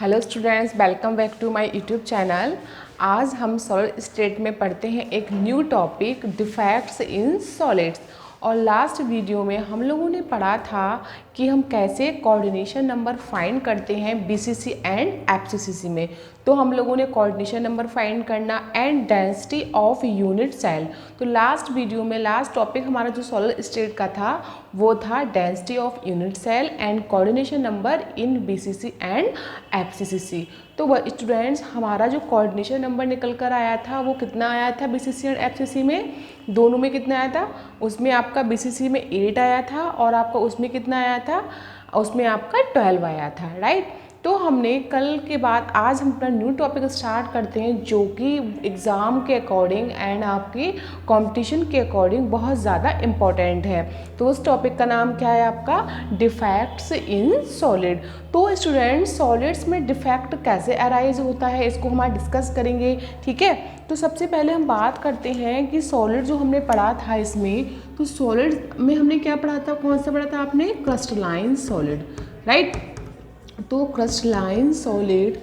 Hello students, welcome back to my YouTube channel. आज हम solid state में पढ़ते हैं एक new topic defects in solids. और लास्ट वीडियो में हम लोगों ने पढ़ा था कि हम कैसे कोऑर्डिनेशन नंबर फाइंड करते हैं बीसीसी एंड एफसीसी में। तो हम लोगों ने कोऑर्डिनेशन नंबर फाइंड करना and density of unit cell. तो लास्ट वीडियो में लास्ट टॉपिक हमारा जो सॉलिड स्टेट का था वो था density of unit cell and coordination number in BCC and FCC. तो वह स्टूडेंट्स हमारा जो कोऑर्डिनेशन नंबर निकल कर आया था वो कितना आया था बीसीसी एंड एफसीसी में, दोनों में कितना आया था। उसमें आपका बीसीसी में 8 आया था और आपका उसमें कितना आया था, उसमें आपका 12 आया था, राइट। तो हमने कल के बाद आज हम अपना न्यू टॉपिक स्टार्ट करते हैं जो कि एग्ज़ाम के अकॉर्डिंग एंड आपके कंपटीशन के अकॉर्डिंग बहुत ज़्यादा इम्पॉर्टेंट है। तो उस टॉपिक का नाम क्या है आपका, डिफेक्ट्स इन सॉलिड। तो स्टूडेंट्स सॉलिड्स में डिफेक्ट कैसे अराइज होता है इसको हम आज डिस्कस करेंगे, ठीक है। तो सबसे पहले हम बात करते हैं कि सॉलिड जो हमने पढ़ा था इसमें, तो सॉलिड में हमने क्या पढ़ा था, कौन सा पढ़ा था आपने, क्रिस्टलाइन सॉलिड, राइट। तो क्रिस्टलाइन सॉलिड,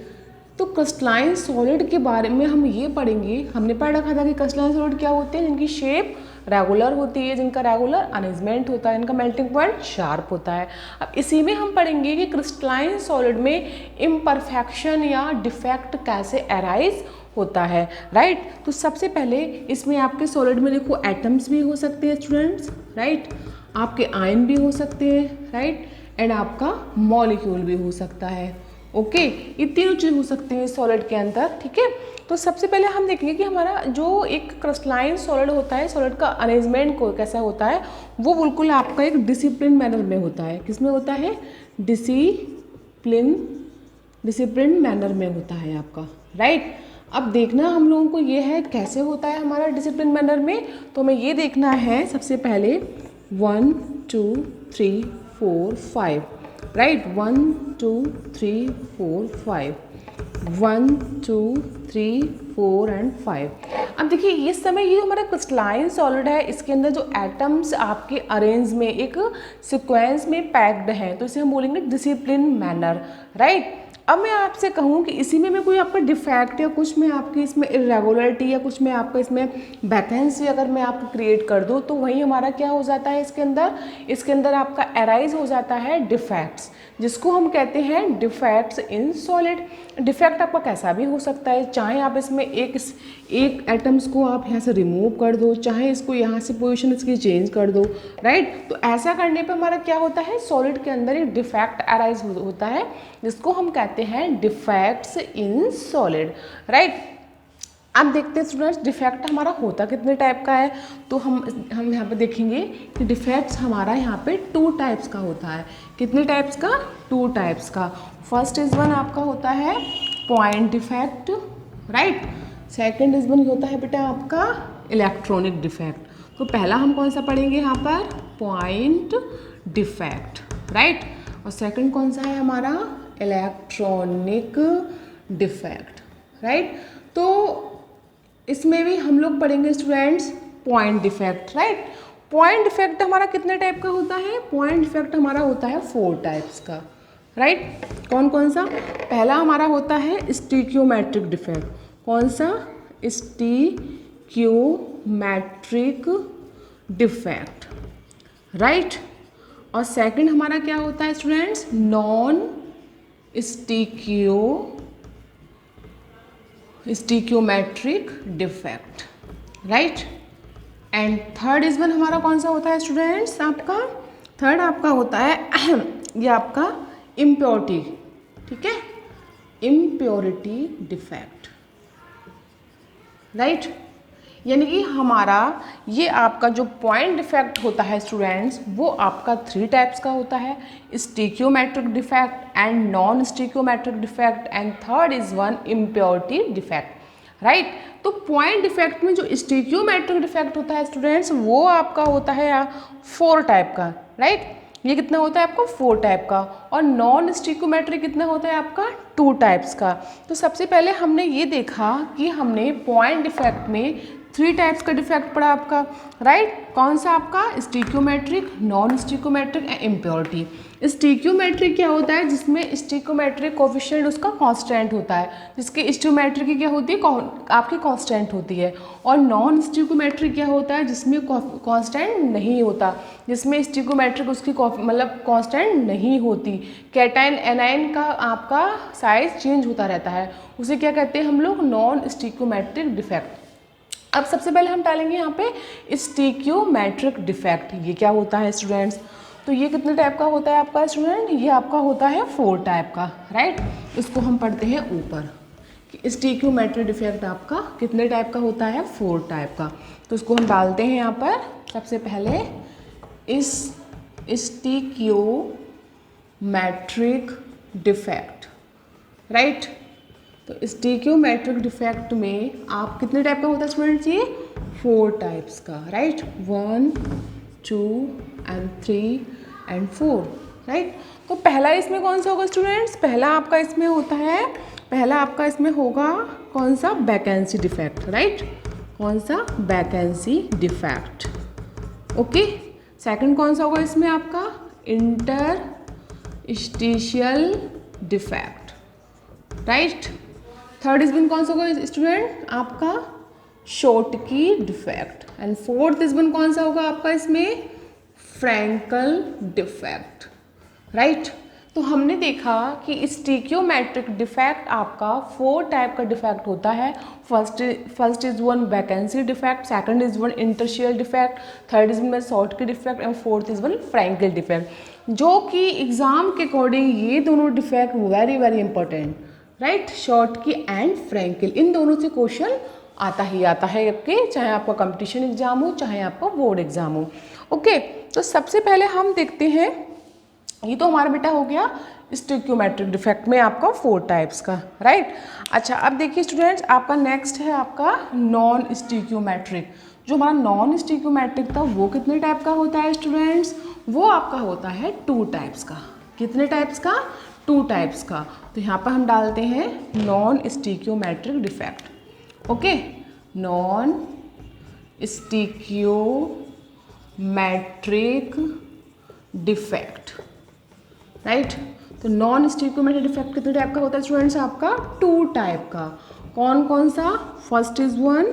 तो क्रिस्टलाइन सॉलिड के बारे में हम ये पढ़ेंगे। हमने पढ़ रखा था कि क्रिस्टलाइन सॉलिड क्या होते हैं, जिनकी शेप रेगुलर होती है, जिनका रेगुलर अरेंजमेंट होता है, इनका मेल्टिंग पॉइंट शार्प होता है। अब इसी में हम पढ़ेंगे कि क्रिस्टलाइन सॉलिड में इम्परफेक्शन या डिफेक्ट कैसे अराइज होता है, राइट। तो सबसे पहले इसमें आपके सॉलिड में देखो एटम्स भी हो सकते हैं स्टूडेंट्स, राइट, आपके आयन भी हो सकते हैं, राइट, एंड आपका मॉलिक्यूल भी हो सकता है, ओके। ये तीनों चीज़ हो सकते हैं सॉलिड के अंदर, ठीक है। तो सबसे पहले हम देखेंगे कि हमारा जो एक क्रिस्टलाइन सॉलिड होता है, सॉलिड का अरेंजमेंट को कैसा होता है, वो बिल्कुल आपका एक डिसिप्लिन मैनर में होता है। किसमें होता है, डिसिप्लिन मैनर में होता है आपका, राइट। अब देखना हम लोगों को ये है कैसे होता है हमारा डिसिप्लिन मैनर में। तो हमें ये देखना है सबसे पहले 1 2 3 4 5, राइट, 1 2 3 4 5, 1 2 3 4 एंड 5। अब देखिए इस समय ये हमारा क्रिस्टलाइन सॉलिड है, इसके अंदर जो एटम्स आपके अरेंज में एक सीक्वेंस में पैक्ड हैं, तो इसे हम बोलेंगे डिसिप्लिन मैनर, राइट। अब मैं आपसे कहूँ कि इसी में कोई आपका डिफेक्ट या कुछ में आपकी इसमें इरेगुलरिटी या कुछ में आपका इसमें वैकेंसी अगर मैं आपको क्रिएट कर दूँ तो वही हमारा क्या हो जाता है, इसके अंदर आपका अराइज हो जाता है डिफेक्ट्स, जिसको हम कहते हैं डिफेक्ट्स इन सॉलिड। डिफेक्ट आपका कैसा भी हो सकता है, चाहे आप इसमें एक एटम्स को आप यहाँ से रिमूव कर दो, चाहे इसको यहाँ से पोजीशन इसकी चेंज कर दो, राइट। तो ऐसा करने पे हमारा क्या होता है, सॉलिड के अंदर एक डिफेक्ट अराइज होता है जिसको हम कहते हैं डिफेक्ट्स इन सॉलिड, राइट। अब देखते हैं स्टूडेंट्स डिफेक्ट हमारा होता कितने टाइप का है। तो हम यहाँ पे देखेंगे कि डिफेक्ट्स हमारा यहाँ पे 2 टाइप्स का होता है। कितने टाइप्स का, 2 टाइप्स का। फर्स्ट इज वन आपका होता है point defect, right. Second is one होता है बेटा आपका इलेक्ट्रॉनिक डिफेक्ट। तो पहला हम कौन सा पढ़ेंगे यहाँ पर, पॉइंट डिफेक्ट, राइट, और सेकंड कौन सा है हमारा, इलेक्ट्रॉनिक डिफेक्ट, राइट। तो इसमें भी हम लोग पढ़ेंगे students point defect, right. Point defect हमारा कितने टाइप का होता है, पॉइंट डिफेक्ट हमारा होता है 4 टाइप्स का, राइट। कौन कौन सा, पहला हमारा होता है स्टिकियोमेट्रिक डिफेक्ट। कौन सा, स्टिकियोमेट्रिक डिफेक्ट, राइट। और सेकंड हमारा क्या होता है students, non stoichiometric defect, right. And third is one हमारा कौन सा होता है स्टूडेंट्स, आपका थर्ड आपका होता है ये आपका इम्प्योरिटी, ठीक है, इम्प्योरिटी डिफेक्ट, राइट। यानी कि हमारा ये आपका जो पॉइंट डिफेक्ट होता है स्टूडेंट्स वो आपका 3 टाइप्स का होता है, stoichiometric defect and non stoichiometric defect and third is one impurity defect, right. तो पॉइंट डिफेक्ट में जो स्टिकियोमेट्रिक डिफेक्ट होता है स्टूडेंट्स वो आपका होता है 4 टाइप का, राइट। ये कितना होता है आपका 4 टाइप का, और नॉन स्टिकियोमेट्रिक कितना होता है आपका 2 टाइप्स का। तो सबसे पहले हमने ये देखा कि हमने पॉइंट डिफेक्ट में 3 टाइप्स का डिफेक्ट पड़ा आपका, राइट। कौन सा आपका? स्टिक्योमेट्रिक, नॉन स्टिक्योमेट्रिक एंड इम्प्योरिटी। स्टिक्योमेट्रिक क्या होता है? जिसमें स्टिक्योमेट्रिक कोफिशिएंट उसका कांस्टेंट होता है, जिसकी स्टिक्योमेट्रिक की क्या होती है? आपकी कांस्टेंट होती है। और नॉन स्टिक्योमेट्रिक क्या होता है? जिसमें कांस्टेंट नहीं होता, जिसमें स्टिक्योमेट्रिक उसकी मतलब कांस्टेंट नहीं होती। कैटाइन एनाइन का आपका साइज चेंज होता रहता है, उसे क्या कहते हैं हम लोग? Non stoichiometric defect. अब सबसे पहले हम डालेंगे यहाँ पे स्टिक्योमेट्रिक डिफेक्ट। ये क्या होता है स्टूडेंट्स? तो ये कितने टाइप का होता है आपका स्टूडेंट? ये आपका होता है 4 टाइप का, राइट। इसको हम पढ़ते हैं ऊपर कि स्टिक्योमेट्रिक डिफेक्ट आपका कितने टाइप का होता है? 4 टाइप का। तो इसको हम डालते हैं यहाँ पर। सबसे पहले इस स्टिक्योमेट्रिक डिफेक्ट, राइट। तो स्टिक्योमेट्रिक डिफेक्ट में आप कितने टाइप का होता है स्टूडेंट्स? ये 4 टाइप्स का, राइट। 1, 2 and 3 and 4, right. तो पहला इसमें कौन सा होगा स्टूडेंट्स? पहला आपका इसमें होता है, पहला आपका इसमें होगा कौन सा? Vacancy defect, right. कौन सा? Vacancy defect, okay. सेकंड कौन सा होगा इसमें आपका? Interstitial defect, right. थर्ड इसमें कौन सा होगा स्टूडेंट? आपका शॉर्टकी डिफेक्ट। एंड फोर्थ इसमें कौन सा होगा आपका इसमें? Frenkel defect, right. तो हमने देखा कि स्टिक्योमेट्रिक डिफेक्ट आपका 4 टाइप का डिफेक्ट होता है। First is one vacancy defect, second is one interstitial defect, third is one Schottky defect and fourth is one Frenkel defect, जो कि एग्जाम के अकॉर्डिंग ये दोनों defect very very important, right. Schottky and Frenkel, इन दोनों से question आता ही आता है आपके, चाहे आपका कंपटीशन एग्जाम हो चाहे आपका बोर्ड एग्जाम हो, ओके। तो सबसे पहले हम देखते हैं, ये तो हमारा बेटा हो गया स्टिक्योमेट्रिक डिफेक्ट में आपका 4 टाइप्स का, राइट। अच्छा, अब देखिए स्टूडेंट्स, आपका नेक्स्ट है आपका नॉन स्टिक्योमेट्रिक। जो हमारा नॉन स्टिक्योमेट्रिक था वो कितने टाइप का होता है स्टूडेंट्स? वो आपका होता है 2 टाइप्स का। कितने टाइप्स का? 2 टाइप्स का। तो यहाँ पर हम डालते हैं non stoichiometric defect, okay. Non stoichiometric defect, right. तो नॉन स्टिक्योमेट्रिक डिफेक्ट कितने टाइप का होता है स्टूडेंट्स? आपका 2 टाइप का। कौन कौन सा? First is one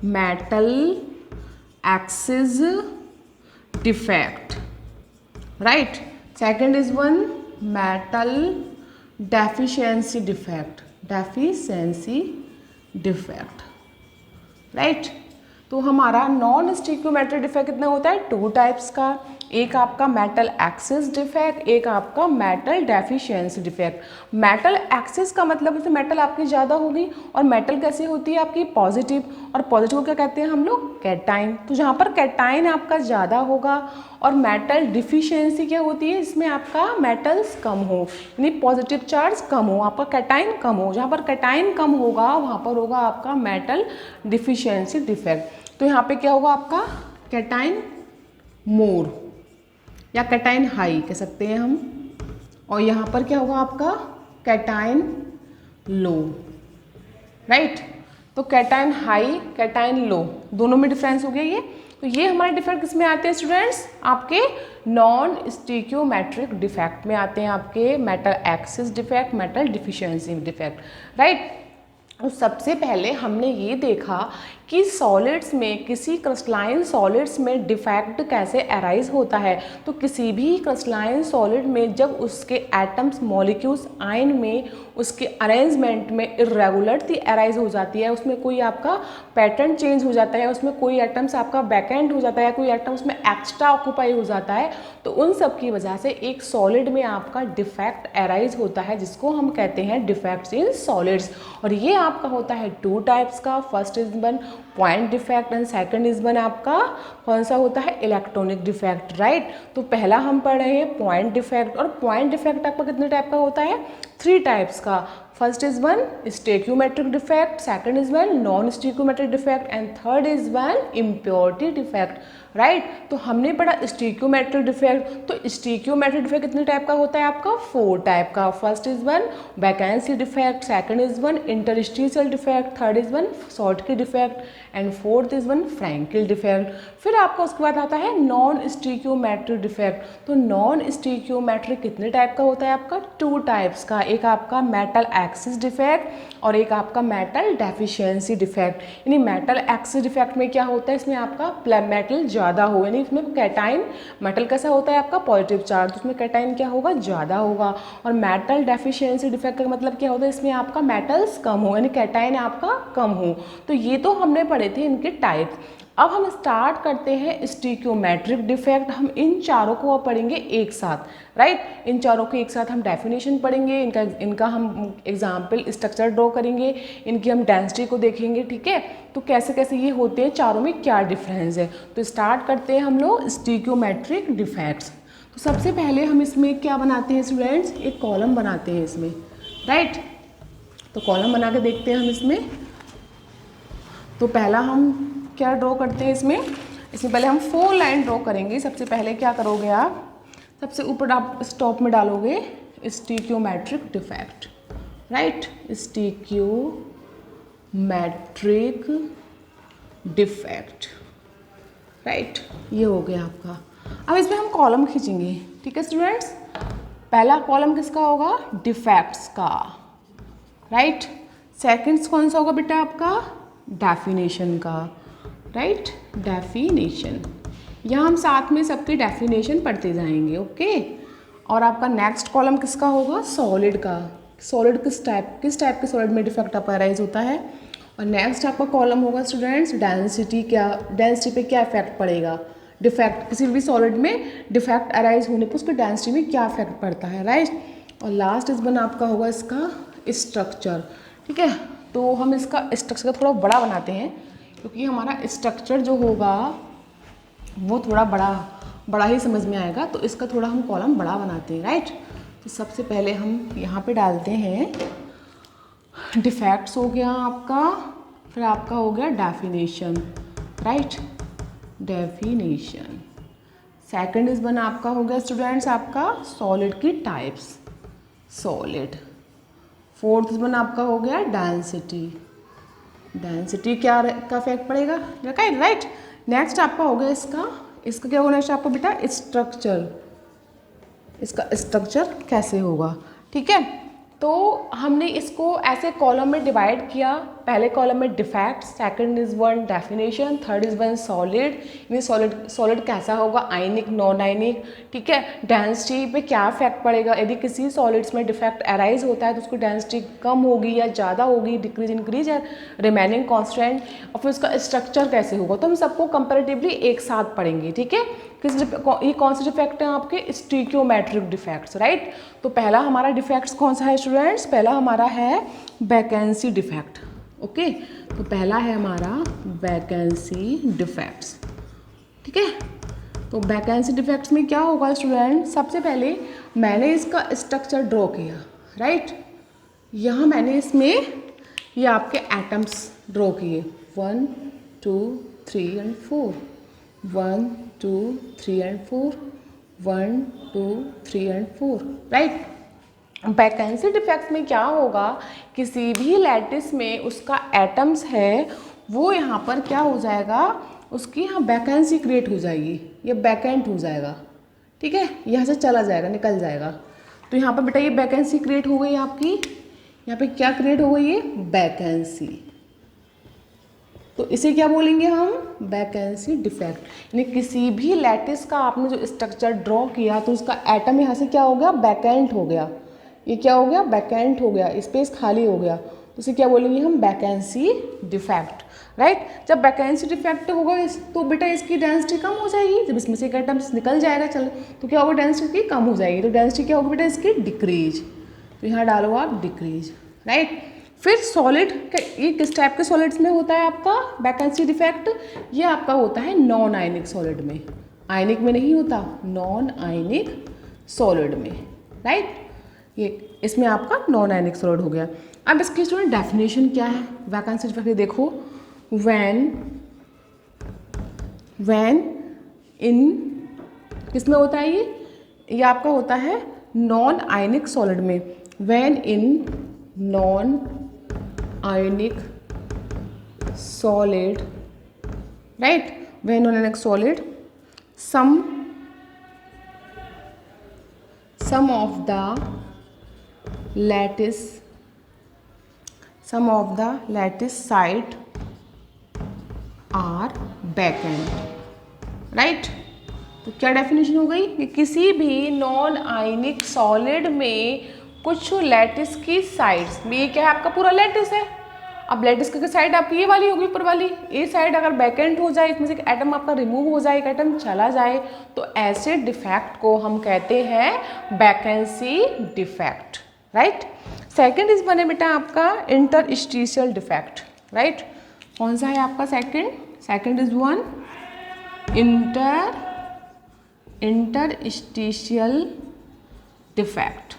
metal excess defect, right. Second is one metal deficiency defect, right. तो हमारा नॉन स्टिक्योमेट्रिक डिफेक्ट कितना होता है? 2 टाइप्स का। एक आपका मेटल एक्सिस डिफेक्ट, एक आपका metal deficiency defect. Metal axis का मतलब उसमें मेटल आपकी ज़्यादा होगी, और मेटल कैसी होती है आपकी? पॉजिटिव, और पॉजिटिव को क्या कहते हैं हम लोग? कैटाइन। तो जहाँ पर कैटाइन आपका ज़्यादा होगा, और मेटल डिफिशिएंसी क्या होती है? इसमें आपका मेटल्स कम हो, यानी पॉजिटिव चार्ज कम हो, आपका कैटाइन कम हो। जहाँ पर कैटाइन कम होगा वहाँ पर होगा आपका मेटल डिफिशिएंसी डिफेक्ट। तो यहाँ पे क्या होगा आपका? कैटाइन मोर या कैटाइन हाई कह सकते हैं हम, और यहाँ पर क्या होगा आपका? कैटाइन लो, राइट। तो कैटाइन हाई, कैटाइन लो, दोनों में डिफरेंस हो गया ये। तो ये हमारे डिफेक्ट किसमें आते हैं स्टूडेंट्स? आपके नॉन स्टिक्योमेट्रिक डिफेक्ट में आते हैं, आपके metal excess defect, metal deficiency defect, right. तो सबसे पहले हमने ये देखा कि सॉलिड्स में, किसी क्रिस्टलाइन सॉलिड्स में डिफेक्ट कैसे अराइज होता है। तो किसी भी क्रिस्टलाइन सॉलिड में जब उसके एटम्स, मॉलिक्यूल्स, आयन में उसके अरेंजमेंट में इरेगुलरिटी अराइज हो जाती है, उसमें कोई आपका पैटर्न चेंज हो जाता है, उसमें कोई एटम्स आपका बैकेंड हो जाता है, कोई एटम उसमें एक्स्ट्रा ऑक्यूपाई हो जाता है, तो उन सब की वजह से एक सॉलिड में आपका डिफेक्ट अराइज होता है, जिसको हम कहते हैं डिफेक्ट्स इन सॉलिड्स। और ये आपका होता है 2 टाइप्स का। First is one point defect and second is one आपका कौन सा होता है? Electronic defect, right. तो पहला हम पढ़ रहे हैं पॉइंट डिफेक्ट, और पॉइंट डिफेक्ट आपका कितने टाइप का होता है? 3 टाइप्स का। First is one stoichiometric defect, second is one non stoichiometric defect and third is one impurity defect, right. तो हमने पढ़ा स्टेक्योमेट्रिक डिफेक्ट। तो स्टेक्योमेट्रिक डिफेक्ट कितने टाइप का होता है आपका? 4 टाइप का। First is one vacancy defect, second is one interstitial defect, third is one Schottky defect and fourth is one Frenkel defect. फिर आपका उसके बाद आता है नॉन स्टेक्योमेट्रिक डिफेक्ट। तो नॉन स्टेक्योमेट्रिक कितने टाइप का होता है आपका? 2 टाइप्स का। एक आपका मेटल एक्सिस डिफेक्ट और एक आपका मेटल डेफिशिएंसी डिफेक्ट। यानी मेटल एक्सिस डिफेक्ट में क्या होता है, इसमें आपका मेटल ज़्यादा हो, यानी इसमें कैटाइन, मेटल कैसा होता है आपका पॉजिटिव चार्ज, तो उसमें कैटाइन क्या होगा? ज़्यादा होगा। और मेटल डेफिशिएंसी डिफेक्ट का मतलब क्या होता है, इसमें आपका मेटल्स कम हो, यानी कैटाइन आपका कम हो। तो ये तो हमने पढ़े थे इनके टाइप्स। अब हम स्टार्ट करते हैं स्टेक्योमेट्रिक डिफेक्ट। हम इन चारों को अब पढ़ेंगे एक साथ, राइट। इन चारों को एक साथ हम डेफिनेशन पढ़ेंगे, इनका हम एग्जाम्पल स्ट्रक्चर ड्रॉ करेंगे, इनकी हम डेंसिटी को देखेंगे, ठीक है। तो कैसे कैसे ये होते हैं, चारों में क्या डिफरेंस है। तो स्टार्ट करते हैं हम लोग स्टेक्योमेट्रिक डिफेक्ट्स। तो सबसे पहले हम इसमें क्या बनाते हैं स्टूडेंट्स, एक कॉलम बनाते हैं इसमें, राइट। तो कॉलम बना के देखते हैं हम इसमें। तो पहला हम क्या ड्रॉ करते हैं इसमें पहले हम 4 लाइन ड्रॉ करेंगे। सबसे पहले क्या करोगे आप, सबसे ऊपर आप स्टॉप में डालोगे स्टेक्योमेट्रिक डिफेक्ट, राइट। स्टेक्योमेट्रिक डिफेक्ट, राइट, ये हो गया आपका। अब इसमें हम कॉलम खींचेंगे, ठीक है स्टूडेंट्स। पहला कॉलम किसका होगा? डिफेक्ट्स का, राइट। सेकंड कौन सा होगा बेटा आपका? डेफिनेशन का, राइट, डेफिनेशन। यहाँ हम साथ में सबकी डेफिनेशन पढ़ते जाएंगे, ओके। और आपका नेक्स्ट कॉलम किसका होगा? सॉलिड का। सॉलिड किस टाइप के सॉलिड में डिफेक्ट आपका अराइज होता है। और नेक्स्ट आपका कॉलम होगा स्टूडेंट्स डेंसिटी। डेंसिटी पे क्या इफेक्ट पड़ेगा, डिफेक्ट किसी भी सॉलिड में डिफेक्ट अराइज होने पर उसके डेंसिटी में क्या इफेक्ट पड़ता है, राइट। और लास्ट इस बन आपका होगा इसका स्ट्रक्चर, ठीक है। तो हम इसका स्ट्रक्चर थोड़ा बड़ा बनाते हैं, क्योंकि हमारा स्ट्रक्चर जो होगा वो थोड़ा बड़ा ही समझ में आएगा। तो इसका थोड़ा हम कॉलम बड़ा बनाते हैं, राइट। तो सबसे पहले हम यहाँ पे डालते हैं डिफेक्ट्स हो गया आपका, फिर आपका हो गया definition, right, definition. Second is बना आपका हो गया स्टूडेंट्स आपका सॉलिड की टाइप्स, सॉलिड। फोर्थ इज बना आपका हो गया डेंसिटी। डेंसिटी क्या का इफेक्ट पड़ेगा, राइट। नेक्स्ट आपका हो गया इसका क्या होगा नेक्स्ट आपका बेटा? स्ट्रक्चर। इसका स्ट्रक्चर कैसे होगा, ठीक है। तो हमने इसको ऐसे कॉलम में डिवाइड किया। पहले कॉलम में defect, second is one definition, third is one solid. यानी सॉलिड कैसा होगा, आयनिक, नॉन आयनिक, ठीक है। डेंसिटी पे क्या इफेक्ट पड़ेगा, यदि किसी सॉलिड्स में डिफेक्ट अराइज होता है तो उसकी डेंसिटी कम होगी या ज़्यादा होगी, डिक्रीज इंक्रीज या रिमेनिंग कॉन्स्टेंट। और फिर उसका स्ट्रक्चर कैसे होगा। तो हम सबको कंपेरेटिवली एक साथ पढ़ेंगे, ठीक है। ये कौन से डिफेक्ट हैं आपके? स्टेक्योमेट्रिक डिफेक्ट्स, राइट। तो पहला हमारा डिफेक्ट्स कौन सा है स्टूडेंट्स? पहला हमारा है वैकेंसी डिफेक्ट, ओके। तो पहला है हमारा वैकेंसी डिफेक्ट्स, ठीक है। तो वैकेंसी डिफेक्ट्स में क्या होगा स्टूडेंट, सबसे पहले मैंने इसका स्ट्रक्चर ड्रॉ किया, राइट। यहाँ मैंने इसमें ये आपके एटम्स ड्रॉ किए 1 2 3 and 4, 1 2 3 and 4, 1 2 3 and 4, right. Vacancy defects में क्या होगा, किसी भी लैटिस में उसका एटम्स है वो यहाँ पर क्या हो जाएगा, उसकी यहाँ वैकेंसी क्रिएट हो जाएगी, ये वैकेंट हो जाएगा, ठीक है। यहाँ से चला जाएगा, निकल जाएगा। तो यहाँ पर बेटा ये वैकेंसी क्रिएट हो गई आपकी, यहाँ पे क्या क्रिएट हो गई है, वैकेंसी। तो इसे क्या बोलेंगे हम, वैकेंसी डिफेक्ट। यानी किसी भी लैटिस का आपने जो स्ट्रक्चर ड्रॉ किया तो उसका एटम यहाँ से क्या हो गया, वैकेंट हो गया। ये क्या हो गया, वैकेंट हो गया, स्पेस खाली हो गया। तो इसे क्या बोलेंगे हम, वैकेंसी डिफेक्ट, राइट। जब वैकेंसी डिफेक्ट होगा तो बेटा इसकी डेंसिटी कम हो जाएगी। जब इसमें से एक एटम निकल जाएगा चलो तो क्या होगा, डेंसिटी की कम हो जाएगी। तो डेंसिटी क्या होगी बेटा इसकी, डिक्रीज। तो यहाँ डालो आप डिक्रीज, राइट। फिर सॉलिड, ये किस टाइप के सॉलिड्स में होता है आपका वैकेंसी डिफेक्ट, ये आपका होता है नॉन आयनिक सॉलिड में, आयनिक में नहीं होता, नॉन आयनिक सॉलिड में, राइट। ये इसमें आपका नॉन आयनिक सॉलिड हो गया। अब इसकी स्टूडेंट डेफिनेशन क्या है, वैकेंसी डिफेक्ट देखो, व्हेन इन किसमें होता है ये आपका होता है नॉन आयनिक सॉलिड में, when in non ionic solid, right, when non ionic solid some of the lattice site are vacant, right. तो क्या डेफिनेशन हो गई कि किसी भी नॉन आयनिक सॉलिड में कुछ लैटिस की साइड्स में, ये क्या है आपका पूरा लैटिस है। अब लैटिस की साइड आपकी ये वाली होगी ऊपर वाली, ये साइड अगर वैकेंट हो जाए, इसमें से एक एटम आपका रिमूव हो जाए, एक एटम चला जाए, तो ऐसे डिफेक्ट को हम कहते हैं vacancy defect, right. Second is बने बेटा आपका इंटरस्टिशियल डिफेक्ट, राइट। कौन सा है आपका second is one interstitial defect.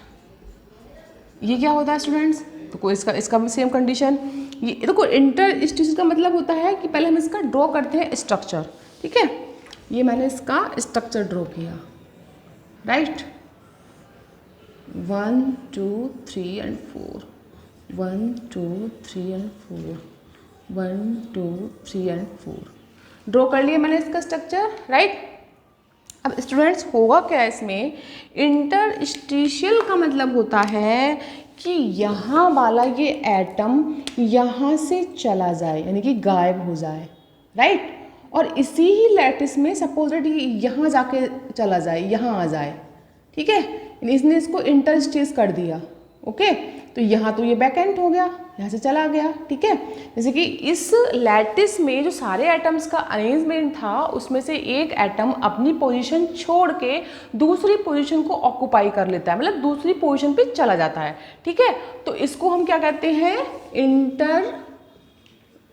ये क्या होता है स्टूडेंट्स, तो कोई इसका भी सेम कंडीशन, ये देखो इंटरस्टिशियल का मतलब होता है कि पहले हम इसका ड्रॉ करते हैं स्ट्रक्चर, ठीक है। ये मैंने इसका स्ट्रक्चर ड्रॉ किया, right, 1 2 3 and 4, 1 2 3 and 4, 1 2 3 and 4 draw कर लिया मैंने इसका स्ट्रक्चर, राइट। अब स्टूडेंट्स होगा क्या इसमें, इंटरस्टिशियल का मतलब होता है कि यहाँ वाला ये एटम यहाँ से चला जाए, यानी कि गायब हो जाए, राइट। और इसी ही लैटिस में सपोज दैट ये यहाँ जाके चला जाए, यहाँ आ जाए, ठीक है, इसने इसको इंटरस्टिस कर दिया, ओके। तो यहाँ तो ये वैकेंट हो गया, यहाँ से चला गया, ठीक है। जैसे कि इस लैटिस में जो सारे एटम्स का अरेंजमेंट था, उसमें से एक एटम अपनी पोजीशन छोड़ के दूसरी पोजीशन को ऑक्यूपाई कर लेता है, मतलब दूसरी पोजीशन पे चला जाता है, ठीक है। तो इसको हम क्या कहते हैं,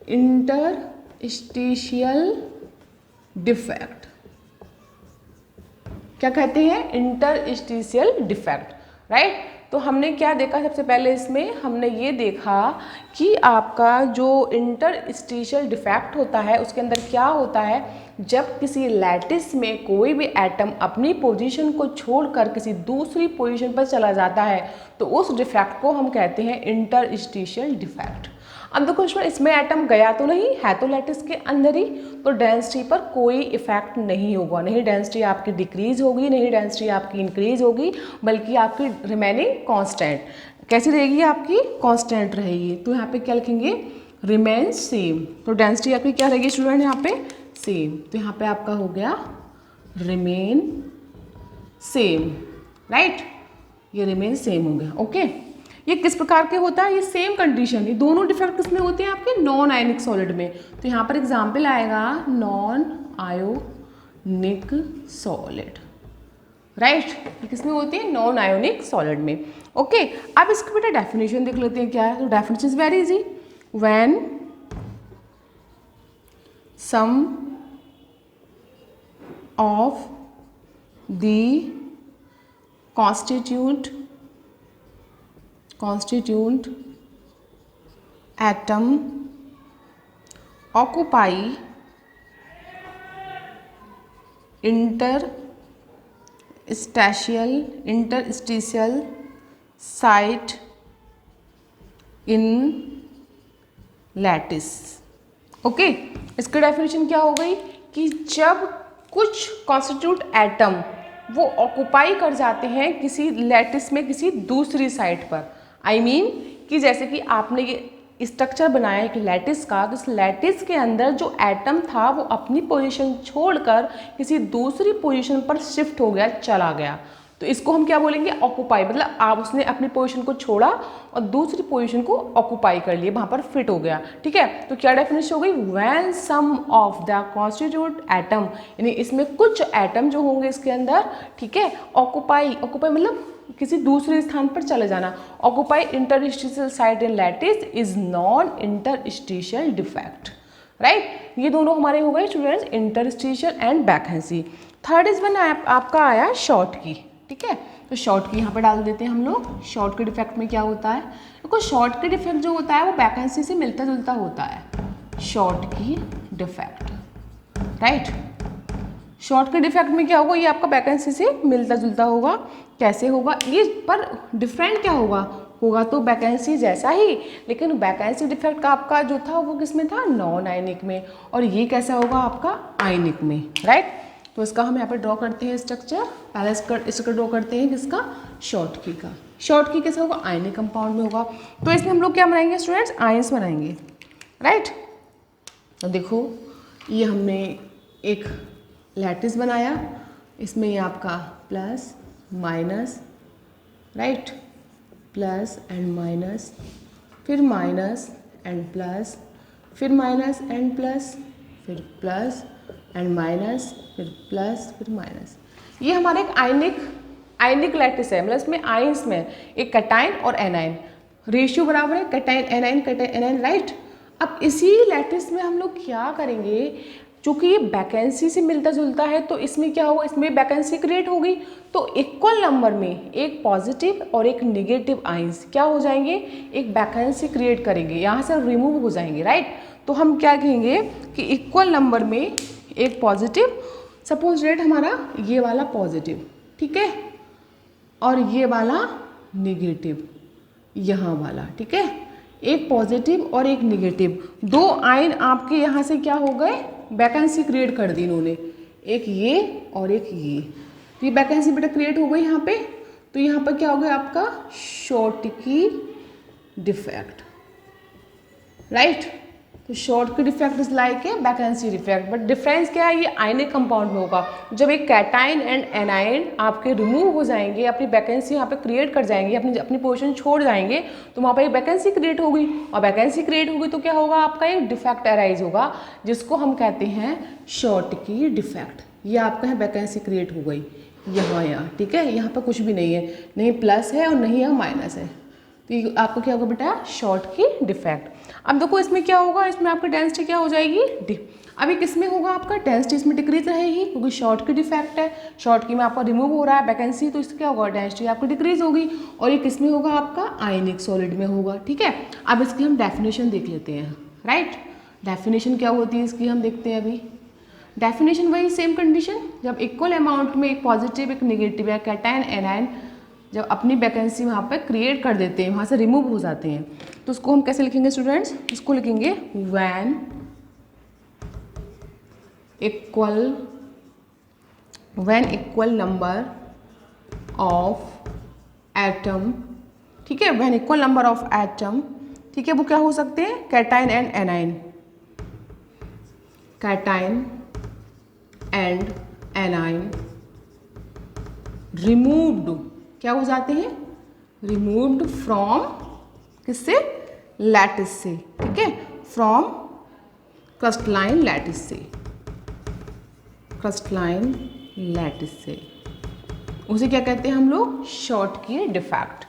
इंटरस्टिशियल डिफेक्ट। क्या कहते हैं, इंटरस्टिशियल डिफेक्ट, राइट। तो हमने क्या देखा, सबसे पहले इसमें हमने ये देखा कि आपका जो इंटरस्टिशियल डिफेक्ट होता है उसके अंदर क्या होता है, जब किसी लैटिस में कोई भी एटम अपनी पोजीशन को छोड़कर किसी दूसरी पोजीशन पर चला जाता है, तो उस डिफेक्ट को हम कहते हैं इंटरस्टिशियल डिफेक्ट। अब देखो इसमें एटम गया तो नहीं है, तो लैटिस के अंदर ही, तो डेंसिटी पर कोई इफेक्ट नहीं होगा, नहीं डेंसिटी आपकी डिक्रीज होगी, नहीं डेंसिटी आपकी इंक्रीज होगी, बल्कि आपकी रिमेनिंग कांस्टेंट कैसी रहेगी, आपकी कांस्टेंट रहेगी। तो यहाँ पे क्या लिखेंगे, रिमेन सेम। तो डेंसिटी आपकी क्या रहेगी स्टूडेंट, यहाँ पे सेम। तो यहाँ पे आपका हो गया रिमेन सेम, राइट, ये रिमेन सेम हो गया, ओके। ये किस प्रकार के होता है, ये सेम कंडीशन, ये दोनों डिफेक्ट किसमें होते हैं, आपके नॉन आयनिक सॉलिड में। तो यहाँ पर एग्जाम्पल आएगा नॉन आयोनिक सॉलिड, राइट, ये किसमें होती है, नॉन आयोनिक सॉलिड में, ओके। अब इसकी बेटा डेफिनेशन देख लेते हैं क्या है। तो definition is very easy, when some of the constituent atom occupy interstitial site in lattice, okay. इसकी डेफिनेशन क्या हो गई कि जब कुछ कॉन्स्टिट्यूट एटम वो ऑक्यूपाई कर जाते हैं किसी लैटिस में किसी दूसरी साइट पर, आई मीन कि जैसे कि आपने ये स्ट्रक्चर बनाया एक लैटिस का, तो इस लैटिस के अंदर जो एटम था वो अपनी पोजीशन छोड़कर किसी दूसरी पोजीशन पर शिफ्ट हो गया, चला गया, तो इसको हम क्या बोलेंगे, ऑक्यूपाई। मतलब आप उसने अपनी पोजीशन को छोड़ा और दूसरी पोजीशन को ऑक्यूपाई कर लिए, वहाँ पर फिट हो गया, ठीक है। तो क्या डेफिनेशन हो गई, when some of the constituent atom, यानी इसमें कुछ एटम जो होंगे इसके अंदर, ठीक है, ऑक्यूपाई मतलब किसी दूसरे स्थान पर चले जाना, occupy interstitial site in lattice is non interstitial defect, right. ये दोनों हमारे हो गए students interstitial and vacancy. Third is one आपका आया शॉर्ट की, ठीक है। तो शॉर्टकी यहाँ पे डाल देते हैं हम लोग। शॉर्टकट इफेक्ट में क्या होता है, देखो शॉर्टकट इफेक्ट जो होता है वो वैकेंसी से मिलता जुलता होता है। Schottky defect, right. Shortcut effect में क्या होगा, ये आपका वैकेंसी से मिलता जुलता होगा। कैसे होगा ये, पर डिफरेंट क्या होगा तो वैकेंसी जैसा ही, लेकिन वैकेंसी डिफेक्ट का आपका जो था वो किस में था, नॉन आयनिक में, और ये कैसा होगा आपका आयनिक में, राइट। तो इसका हम यहाँ पर ड्रॉ करते हैं स्ट्रक्चर। पहले इसका ड्रॉ करते हैं किसका, शॉर्टकी का। शॉर्टकी कैसे होगा, आयनिक कंपाउंड में होगा। तो इसमें हम लोग क्या बनाएंगे स्टूडेंट्स, आयंस बनाएंगे, राइट। तो देखो ये हमने एक लैटिस बनाया, इसमें ये आपका plus minus, right, plus and minus, फिर माइनस एंड प्लस, फिर माइनस एंड प्लस, फिर प्लस एंड माइनस, फिर प्लस, फिर माइनस। ये हमारा एक आयनिक लैटिस है, मतलब इसमें आयंस में एक कैटाइन और एनाइन, रेशियो बराबर है कैटाइन एनाइन, राइट। अब इसी लैटिस में हम लोग क्या करेंगे, चूँकि ये वैकेंसी से मिलता जुलता है तो इसमें क्या होगा, इसमें वैकेंसी क्रिएट होगी, तो इक्वल नंबर में एक पॉजिटिव और एक नेगेटिव आयंस क्या हो जाएंगे, एक वैकेंसी क्रिएट करेंगे, यहाँ से रिमूव हो जाएंगे, राइट। तो हम क्या कहेंगे कि इक्वल नंबर में एक पॉजिटिव, सपोज रेट हमारा ये वाला पॉजिटिव, ठीक है, और ये वाला नेगेटिव, यहाँ वाला, ठीक है, एक पॉजिटिव और एक नेगेटिव, दो आयन आपके यहाँ से क्या हो गए, वैकेंसी क्रिएट कर दी इन्होंने, एक ये और एक ये। तो ये वैकेंसी बेटा क्रिएट हो गई यहाँ पे। तो यहाँ पर क्या हो गया आपका शॉर्टकी डिफेक्ट, राइट। तो Schottky defect is like a vacancy defect, but difference क्या है, ये आयनिक कंपाउंड में होगा। जब एक कैटाइन एंड एनाइन आपके रिमूव हो जाएंगे, अपनी वैकेंसी यहाँ पे क्रिएट कर जाएंगे, अपनी पोजीशन छोड़ जाएंगे, तो वहाँ पर एक वैकेंसी क्रिएट होगी, और वैकेंसी क्रिएट होगी तो क्या होगा, आपका एक डिफेक्ट अराइज होगा, जिसको हम कहते हैं शॉर्टकी डिफेक्ट। ये आपका है वैकेंसी क्रिएट हो गई यहाँ, ठीक है, यहाँ पर कुछ भी नहीं है, नहीं प्लस है और नहीं यहाँ माइनस है, तो ये आपको क्या होगा बेटा, शॉर्टकी डिफेक्ट। अब देखो इसमें क्या होगा, इसमें आपका डेंसिटी क्या हो जाएगी, डी। अब ये किसमें होगा, आपका डेंसिटी इसमें डिक्रीज रहेगी, क्योंकि शॉर्टकी डिफेक्ट है, शॉर्टकी में आपका रिमूव हो रहा है वैकेंसी, तो इससे क्या होगा, डेंसिटी आपकी डिक्रीज होगी, और ये किसमें होगा, आपका आयनिक सॉलिड में होगा, ठीक है। अब इसकी हम डेफिनेशन देख लेते हैं, राइट। डेफिनेशन क्या होती है इसकी, हम देखते हैं अभी। डेफिनेशन वही सेम कंडीशन, जब इक्वल अमाउंट में एक पॉजिटिव एक नेगेटिव या कैटाइन एनाइन जब अपनी वैकेंसी वहाँ पर क्रिएट कर देते हैं, वहाँ से रिमूव हो जाते हैं, तो उसको हम कैसे लिखेंगे स्टूडेंट्स, इसको लिखेंगे when equal number of atom, ठीक है, when equal number of atom, ठीक है, वो क्या हो सकते हैं, cation and A9, cation and A9 removed, क्या हो जाते हैं, रिमूव्ड फ्रॉम, किससे, लैटिस से, ठीक है, फ्रॉम क्रिस्टलाइन लैटिस से, क्रिस्टलाइन लैटिस से, उसे क्या कहते हैं हम लोग, शॉर्टकी डिफेक्ट।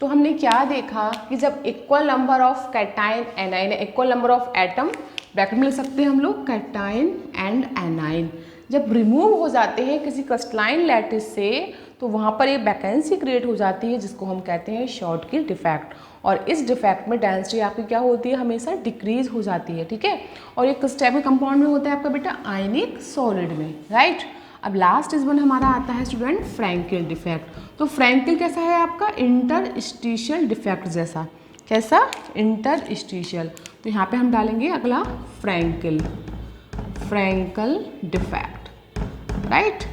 तो हमने क्या देखा कि जब equal number of cation A9, equal number of atom, bracket में लिख सकते हैं हम लोग कैटाइन एंड एनाइन, जब रिमूव हो जाते हैं किसी क्रिस्टलाइन लैटिस से, तो वहाँ पर एक वैकेंसी क्रिएट हो जाती है, जिसको हम कहते हैं शॉर्टकी डिफेक्ट। और इस डिफेक्ट में डेंसिटी आपकी क्या होती है, हमेशा डिक्रीज हो जाती है, ठीक है। और ये किस टाइप के कंपाउंड में होता है आपका बेटा, आयनिक सॉलिड में, राइट। अब लास्ट इस वन हमारा आता है स्टूडेंट फ्रैंकल डिफेक्ट। तो फ्रैंकल कैसा है आपका, इंटरस्टिशियल डिफेक्ट जैसा, कैसा, इंटरस्टिशियल। तो यहाँ पे हम डालेंगे अगला Frenkel defect, right.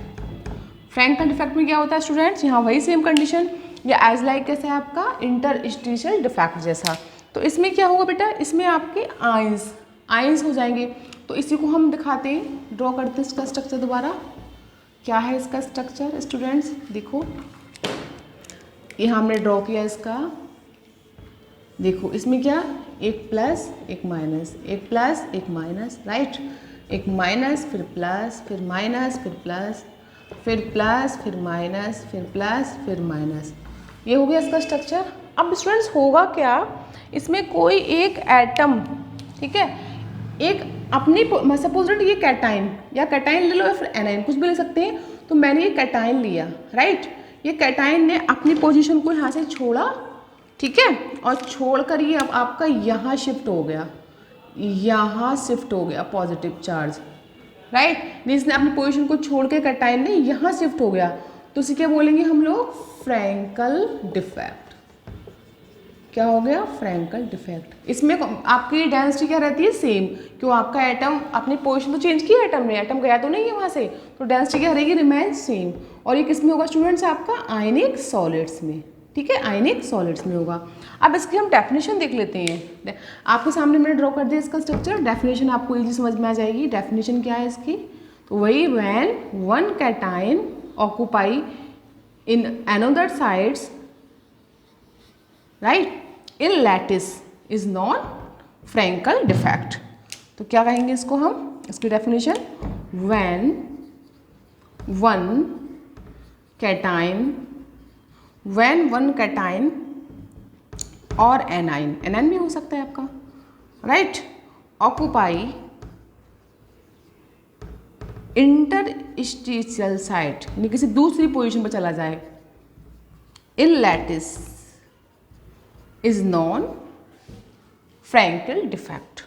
Frenkel defect में क्या होता है स्टूडेंट्स, यहाँ वही सेम कंडीशन, या एज लाइक कैसा है आपका, इंटरस्टिशियल डिफेक्ट जैसा। तो इसमें क्या होगा बेटा, इसमें आपके आयंस हो जाएंगे। तो इसी को हम दिखाते हैं, ड्रॉ करते हैं इसका स्ट्रक्चर दोबारा। क्या है इसका स्ट्रक्चर स्टूडेंट्स, देखो यहाँ हमने ड्रॉ किया इसका, देखो इसमें क्या, एक प्लस एक माइनस, एक प्लस एक माइनस, राइट, एक माइनस फिर प्लस फिर माइनस फिर प्लस फिर प्लस फिर माइनस फिर प्लस फिर माइनस, ये हो गया इसका स्ट्रक्चर। अब स्टूडेंट्स होगा क्या, इसमें कोई एक एटम, ठीक है, एक अपनी सपोज दैट ये कैटाइन, या कैटाइन ले लो या फिर एनाइन, कुछ भी ले सकते हैं। तो मैंने ये कैटाइन लिया, राइट, ये कैटाइन ने अपनी पोजीशन को यहाँ से छोड़ा, ठीक है, और छोड़कर ये अब आपका यहाँ शिफ्ट हो गया, यहाँ शिफ्ट हो गया पॉजिटिव चार्ज, राइट। इसने अपनी पोजीशन को छोड़ के कैटाइन ने यहाँ शिफ्ट हो गया, तो इसे क्या बोलेंगे हम लोग, फ्रैंकल डिफेक्ट। क्या हो गया, फ्रैंकल डिफेक्ट। इसमें आपकी डेंसिटी क्या रहती है, सेम, क्यों आपका एटम अपनी पोजीशन तो चेंज किया, एटम ने, एटम गया तो नहीं है वहाँ से, तो डेंसिटी क्या रहेगी, रिमेन सेम। और ये किस में होगा स्टूडेंट्स, आपका आयनिक सॉलिड्स में, ठीक है, आयनिक सॉलिड्स में होगा। अब इसकी हम डेफिनेशन देख लेते हैं। आपके सामने मैंने ड्रॉ कर दिया इसका स्ट्रक्चर, डेफिनेशन आपको इजी समझ में आ जाएगी। डेफिनेशन क्या है इसकी, तो वही, when one cation occupy in another sites, right, in lattice is non Frenkel defect. तो क्या कहेंगे इसको हम, इसकी definition, when one cation, when one cation और एनाइन, एनाइन भी हो सकता है आपका, राइट, ऑक्यूपाई इंटरस्टिशियल साइट, यानी किसी दूसरी पोजीशन पर चला जाए, in lattice is non Frenkel defect,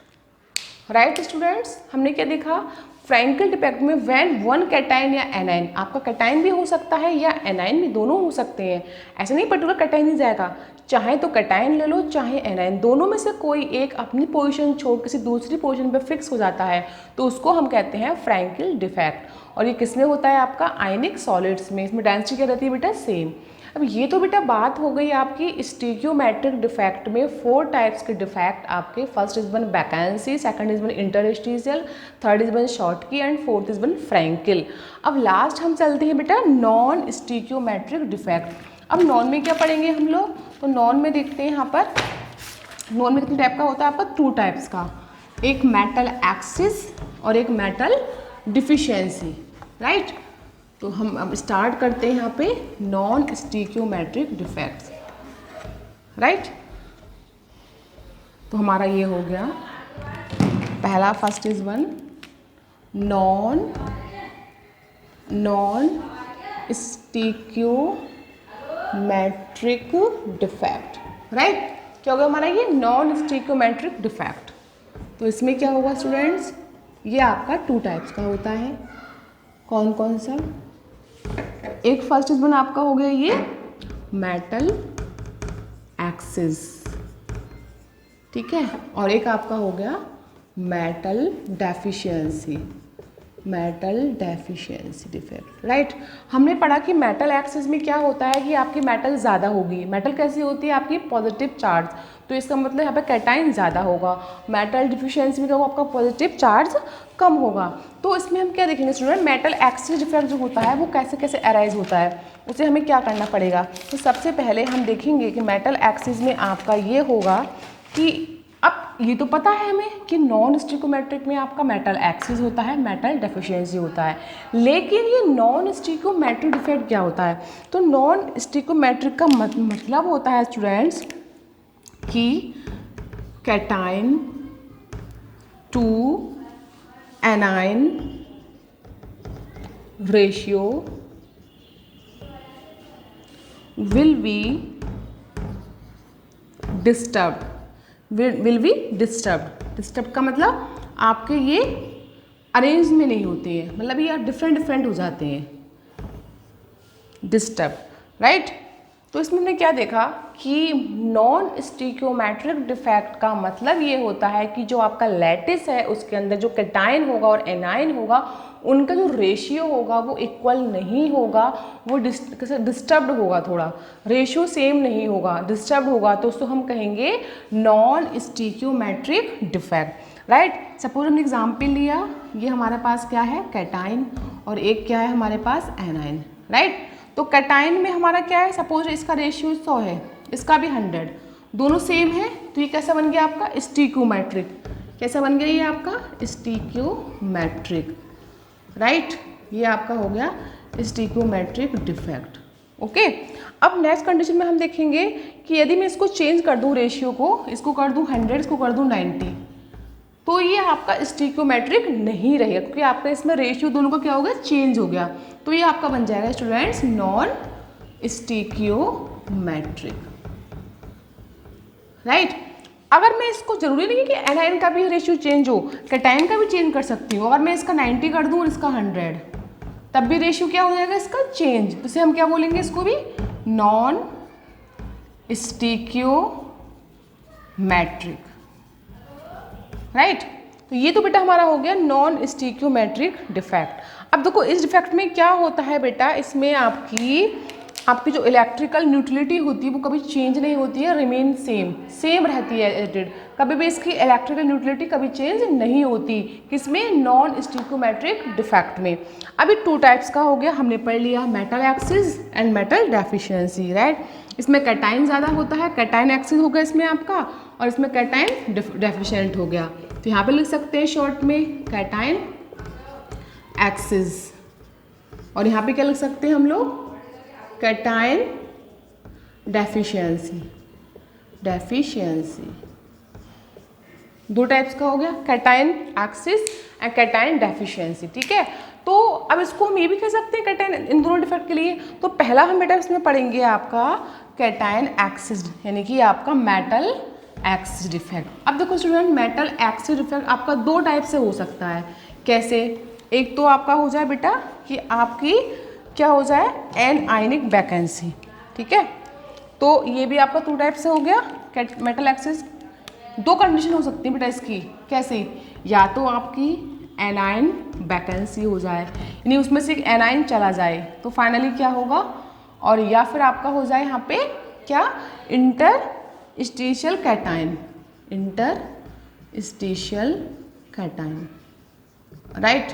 right students. हमने क्या देखा, फ्रैंकल डिफेक्ट में व्हेन वन कैटाइन या एनाइन, आपका कैटाइन भी हो सकता है या एनाइन भी, दोनों हो सकते हैं, ऐसे नहीं पर्टिकुलर कैटाइन ही जाएगा, चाहे तो कैटाइन ले लो चाहे एनाइन, दोनों में से कोई एक अपनी पोजीशन छोड़ किसी दूसरी पोजीशन पे फिक्स हो जाता है, तो उसको हम कहते हैं फ्रैंकल डिफेक्ट। और ये किसमें होता है, आपका आयनिक सॉलिड्स में। इसमें डेंसिटी क्या रहती है बेटा, सेम। अब ये तो बेटा बात हो गई आपकी स्टीकियोमेट्रिक डिफेक्ट में। 4 टाइप्स के डिफेक्ट आपके, first is one vacancy, second is one interstitial, third is one Schottky and fourth is one Frenkel. अब लास्ट हम चलते हैं बेटा नॉन स्टीकियोमेट्रिक डिफेक्ट। अब नॉन में क्या पढ़ेंगे हम लोग, तो नॉन में देखते हैं यहाँ पर, नॉन में कितने टाइप का होता है आपका, 2 टाइप्स का, एक मेटल एक्सिस और एक मेटल डिफिशियंसी, राइट। तो हम अब स्टार्ट करते हैं यहाँ पे नॉन स्टीकियोमेट्रिक डिफेक्ट्स, राइट। तो हमारा ये हो गया पहला, first is one non stoichiometric defect, right. क्या होगा हमारा ये नॉन स्टीकियोमेट्रिक डिफेक्ट। तो इसमें क्या होगा स्टूडेंट्स, ये आपका 2 टाइप्स का होता है। कौन कौन सा, एक फर्स्ट इज वन आपका हो गया ये मेटल एक्सिस, ठीक है, और एक आपका हो गया metal deficiency, metal deficiency defect, right. हमने पढ़ा कि मेटल एक्सिस में क्या होता है कि आपकी मेटल ज़्यादा होगी। मेटल कैसी होती है, आपकी पॉजिटिव चार्ज, तो इसका मतलब यहाँ पे कैटाइन ज़्यादा होगा। मेटल डिफिशिएंसी में क्या होगा, आपका पॉजिटिव चार्ज कम होगा। तो इसमें हम क्या देखेंगे स्टूडेंट, मेटल एक्सिस डिफेक्ट जो होता है वो कैसे कैसे अराइज होता है, उसे हमें क्या करना पड़ेगा। तो सबसे पहले हम देखेंगे कि मेटल एक्सिस में आपका ये होगा कि, अब ये तो पता है हमें कि नॉन स्टीकियोमेट्रिक में आपका मेटल एक्सिस होता है, मेटल डेफिशिएंसी होता है, लेकिन ये नॉन स्टीकियोमेट्रिक डिफेक्ट क्या होता है। तो नॉन स्टीकियोमेट्रिक का मतलब होता है स्टूडेंट्स कि cation to anion ratio will be disturbed, will be disturbed. Disturb का मतलब आपके ये अरेंज में नहीं होते हैं, मतलब ये डिफरेंट हो जाते हैं, डिस्टर्ब, राइट। तो इसमें हमने क्या देखा कि नॉन स्टीकियोमेट्रिक डिफेक्ट का मतलब ये होता है कि जो आपका लैटिस है उसके अंदर जो कैटाइन होगा और एनाइन होगा उनका जो रेशियो होगा वो इक्वल नहीं होगा, वो डिस्टर्ब्ड होगा, थोड़ा रेशियो सेम नहीं होगा, डिस्टर्ब्ड होगा, तो उसको हम कहेंगे non stoichiometric defect, right. Suppose हमने एग्जाम्पल लिया, ये हमारे पास क्या है कैटाइन और एक क्या है हमारे पास एनाइन, राइट। तो कैटाइन में हमारा क्या है, सपोज इसका रेशियो 100 है, इसका भी 100, दोनों सेम है, तो ये कैसा बन गया आपका स्टीकियोमेट्रिक। कैसा बन गया ये आपका स्टीकियोमेट्रिक, राइट। ये आपका हो गया स्टीकियोमेट्रिक डिफेक्ट, ओके। अब नेक्स्ट कंडीशन में हम देखेंगे कि यदि मैं इसको चेंज कर दूं, रेशियो को, इसको कर दूं 100, इसको कर दूं 90, तो ये आपका स्टीकियोमेट्रिक नहीं रहेगा, क्योंकि आपका इसमें रेशियो दोनों का क्या हो गया, चेंज हो गया। तो ये आपका बन जाएगा स्टूडेंट्स नॉन स्टिकियोमेट्रिक, राइट। अगर मैं इसको, जरूरी नहीं है कि एनायन का भी रेशियो चेंज हो, कैटायन का भी चेंज कर सकती हूँ। अगर मैं इसका 90 कर दूँ और इसका 100, तब भी रेशियो क्या हो जाएगा इसका, चेंज। तो इसे हम क्या बोलेंगे, इसको भी नॉन स्टिकियोमेट्रिक, राइट। तो ये तो बेटा हमारा हो गया नॉन स्टिकियोमेट्रिक डिफेक्ट। अब देखो इस डिफेक्ट में क्या होता है बेटा, इसमें आपकी जो इलेक्ट्रिकल न्यूट्रलिटी होती है वो कभी चेंज नहीं होती है, रिमेन सेम रहती है एडिड। कभी भी इसकी इलेक्ट्रिकल न्यूट्रलिटी कभी चेंज नहीं होती, किसमें, नॉन स्टिकियोमेट्रिक डिफेक्ट में। अभी 2 टाइप्स का हो गया, हमने पढ़ लिया metal axis and metal deficiency, right. इसमें कैटाइन ज़्यादा होता है, कैटाइन एक्सिस हो गया इसमें आपका, और इसमें कैटाइन डेफिशिएंट हो गया। तो यहाँ पे लिख सकते हैं शॉर्ट में कैटाइन एक्सिस, और यहाँ पे क्या लिख सकते हैं हम लोग, कैटाइन डेफिशिएंसी। 2 टाइप्स का हो गया, cation axis and cation deficiency, ठीक है। तो अब इसको हम ये भी कह सकते हैं कैटाइन, इन दोनों डिफेक्ट के लिए। तो पहला हम बेटा इसमें पढ़ेंगे आपका कैटाइन एक्सिस, यानी कि आपका मेटल एक्सिस डिफेक्ट। अब देखो स्टूडेंट, मेटल एक्सिस डिफेक्ट आपका 2 टाइप से हो सकता है। कैसे, एक तो आपका हो जाए बेटा कि आपकी क्या हो जाए, एनायनिक वैकेंसी, ठीक है। तो ये भी आपका 2 टाइप से हो गया मेटल एक्सिस। 2 कंडीशन हो सकती है बेटा इसकी, कैसे, या तो आपकी एनायन वैकेंसी हो जाए, यानी उसमें से एक एनायन चला जाए तो फाइनली क्या होगा, और या फिर आपका हो जाए यहाँ पे क्या, इंटरस्टिशियल कैटाइन, राइट।